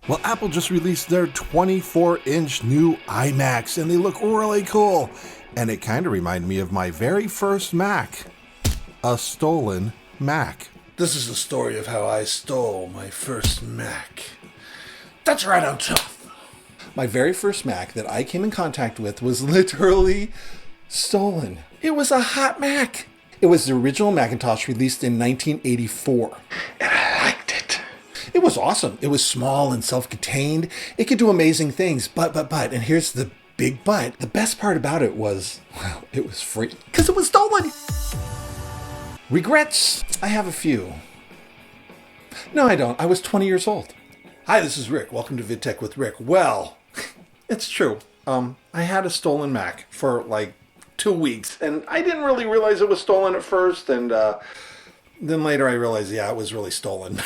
Well, Apple just released their 24-inch new iMacs, and they look really cool. And it kind of reminded me of my very first Mac, a stolen Mac. This is the story of how I stole my first Mac. That's right, I'm tough. My very first Mac that I came in contact with was literally stolen. It was a hot Mac. It was the original Macintosh released in 1984. And I liked it. It was awesome. It was small and self-contained. It could do amazing things, but, and here's the big but. The best part about it was, well, it was free because it was stolen. Regrets? I have a few. No, I don't. I was 20 years old. Hi, this is Rick. Welcome to VidTech with Rick. Well, it's true. I had a stolen Mac for like 2 weeks, and I didn't really realize it was stolen at first, and then later I realized, yeah, it was really stolen.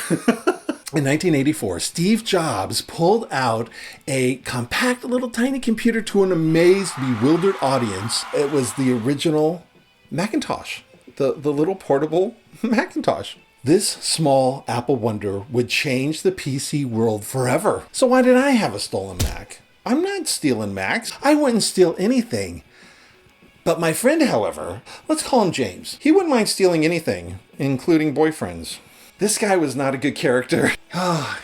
In 1984, Steve Jobs pulled out a compact little tiny computer to an amazed, bewildered audience. It was the original Macintosh, the little portable Macintosh. This small Apple wonder would change the PC world forever. So why did I have a stolen Mac? I'm not stealing Macs. I wouldn't steal anything. But my friend, however, let's call him James. He wouldn't mind stealing anything, including boyfriends. This guy was not a good character.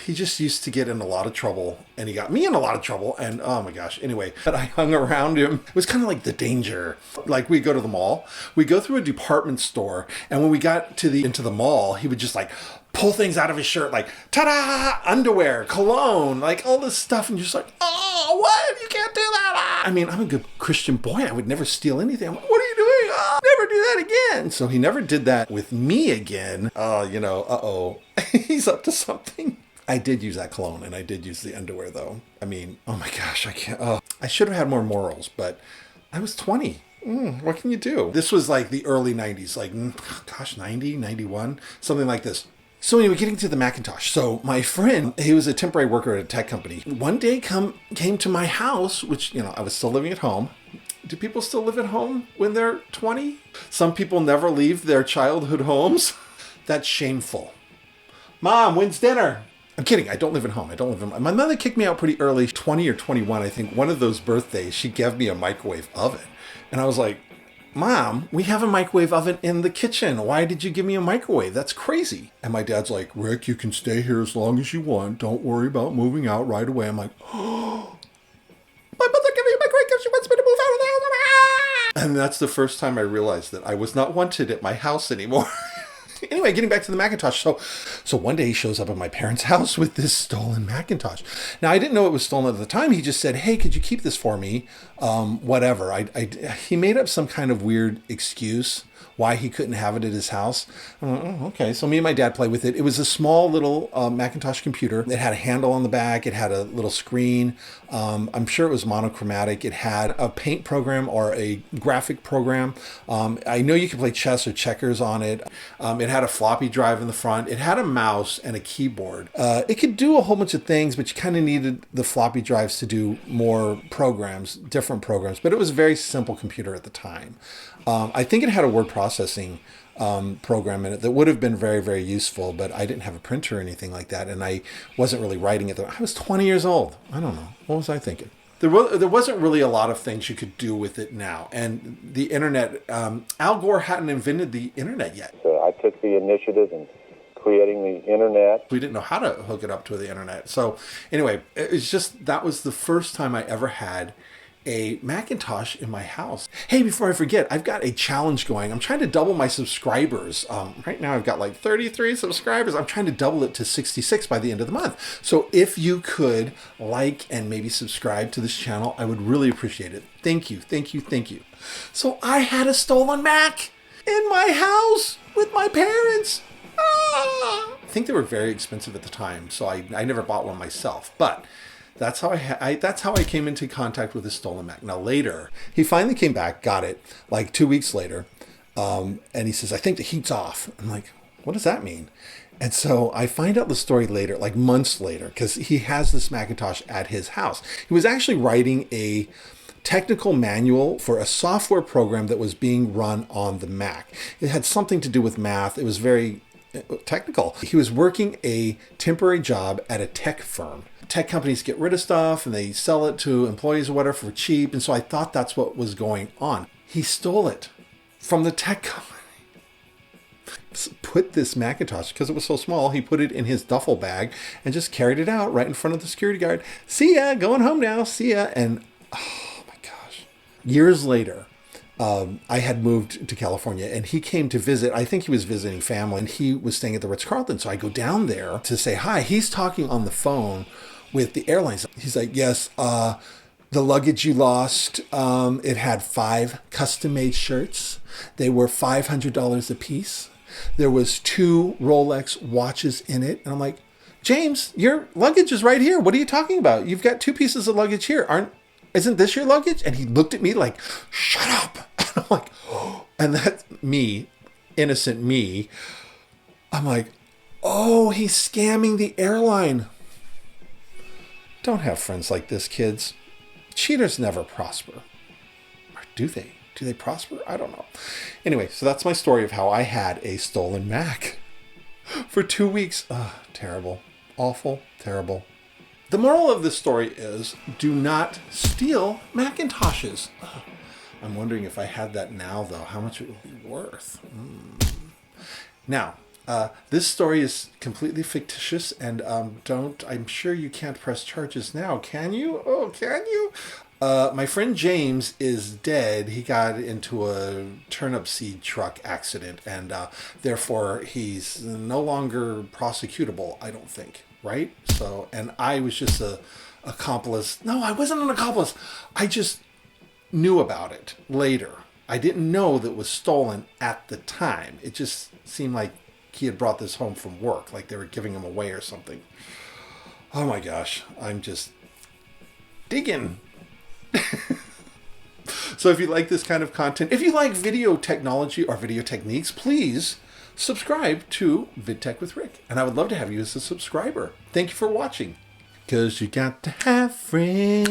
He just used to get in a lot of trouble, and he got me in a lot of trouble, and oh my gosh. Anyway, but I hung around him. It was kind of like the danger. Like we'd go to the mall, we'd go through a department store, and when we got to into the mall, he would just like pull things out of his shirt, like ta-da, underwear, cologne, like all this stuff, and you're just like, oh, what? You can't do that. I mean, I'm a good Christian boy. I would never steal anything. I'm like, what are you doing? Never do that again. So he never did that with me again. He's up to something. I did use that cologne, and I did use the underwear, though. I mean, oh my gosh, I can't. I should have had more morals, but I was 20. What can you do? This was like the early 90s, like, 90, 91, something like this. So anyway, getting to the Macintosh. So my friend, he was a temporary worker at a tech company. One day came to my house, which, I was still living at home. Do people still live at home when they're 20? Some people never leave their childhood homes. That's shameful. Mom, when's dinner? I'm kidding. I don't live at home. My mother kicked me out pretty early, 20 or 21. I think one of those birthdays, she gave me a microwave oven. And I was like, Mom, we have a microwave oven in the kitchen. Why did you give me a microwave? That's crazy. And my dad's like, Rick, you can stay here as long as you want. Don't worry about moving out right away. I'm like, oh, my mother gave me a microwave because she wants me to move out of the house. And that's the first time I realized that I was not wanted at my house anymore. Anyway, getting back to the Macintosh. So one day he shows up at my parents' house with this stolen Macintosh. Now, I didn't know it was stolen at the time. He just said, hey, could you keep this for me? Whatever. He made up some kind of weird excuse why he couldn't have it at his house. I'm like, oh, okay. So me and my dad played with it. It was a small little Macintosh computer. It had a handle on the back. It had a little screen. I'm sure it was monochromatic. It had a paint program or a graphic program. I know you could play chess or checkers on it. It had a floppy drive in the front. It had a mouse and a keyboard. It could do a whole bunch of things, but you kind of needed the floppy drives to do more programs, different programs. But it was a very simple computer at the time. I think it had a word processing program in it that would have been very, very useful, but I didn't have a printer or anything like that, and I wasn't really writing it. I was 20 years old. I don't know. What was I thinking? There wasn't really a lot of things you could do with it now. And the internet, Al Gore hadn't invented the internet yet. So I took the initiative in creating the internet. We didn't know how to hook it up to the internet. So anyway, that was the first time I ever had a Macintosh in my house. Hey, before I forget, I've got a challenge going. I'm trying to double my subscribers. Right now I've got like 33 subscribers. I'm trying to double it to 66 by the end of the month. So if you could like and maybe subscribe to this channel, I would really appreciate it. Thank you, thank you, thank you. So I had a stolen Mac in my house with my parents. I think they were very expensive at the time, so I never bought one myself. But that's how I came into contact with the stolen Mac. Now later, he finally came back, got it, like 2 weeks later, and he says, I think the heat's off. I'm like, what does that mean? And so I find out the story later, like months later, because he has this Macintosh at his house. He was actually writing a technical manual for a software program that was being run on the Mac. It had something to do with math. It was very technical. He was working a temporary job at a tech firm. tech companies get rid of stuff and they sell it to employees or whatever for cheap. And so I thought that's what was going on. He stole it from the tech company. Put this Macintosh, because it was so small, he put it in his duffel bag and just carried it out right in front of the security guard. See ya, going home now, see ya. And oh my gosh. Years later, I had moved to California and he came to visit. I think he was visiting family and he was staying at the Ritz-Carlton. So I go down there to say hi. He's talking on the phone with the airlines. He's like, yes, the luggage you lost, it had 5 custom-made shirts. They were $500 a piece. There was 2 Rolex watches in it. And I'm like, James, your luggage is right here. What are you talking about? You've got 2 pieces of luggage here. Isn't this your luggage? And he looked at me like, shut up. And I'm like, oh. And that's me, innocent me. I'm like, oh, he's scamming the airline. Don't have friends like this, kids. Cheaters never prosper. Or do they? Do they prosper? I don't know. Anyway, so that's my story of how I had a stolen Mac for 2 weeks. Terrible. Awful. Terrible. The moral of this story is do not steal Macintoshes. I'm wondering if I had that now, though, how much it would be worth. Now, this story is completely fictitious and I'm sure you can't press charges now, can you? Oh, can you? My friend James is dead. He got into a turnip seed truck accident and therefore he's no longer prosecutable, I don't think, right? So, and I was just a accomplice. No, I wasn't an accomplice. I just knew about it later. I didn't know that it was stolen at the time. It just seemed like he had brought this home from work, like they were giving him away or something. Oh my gosh, I'm just digging. So if you like this kind of content, if you like video technology or video techniques, please subscribe to VidTech with Rick. And I would love to have you as a subscriber. Thank you for watching. Because you got to have friends.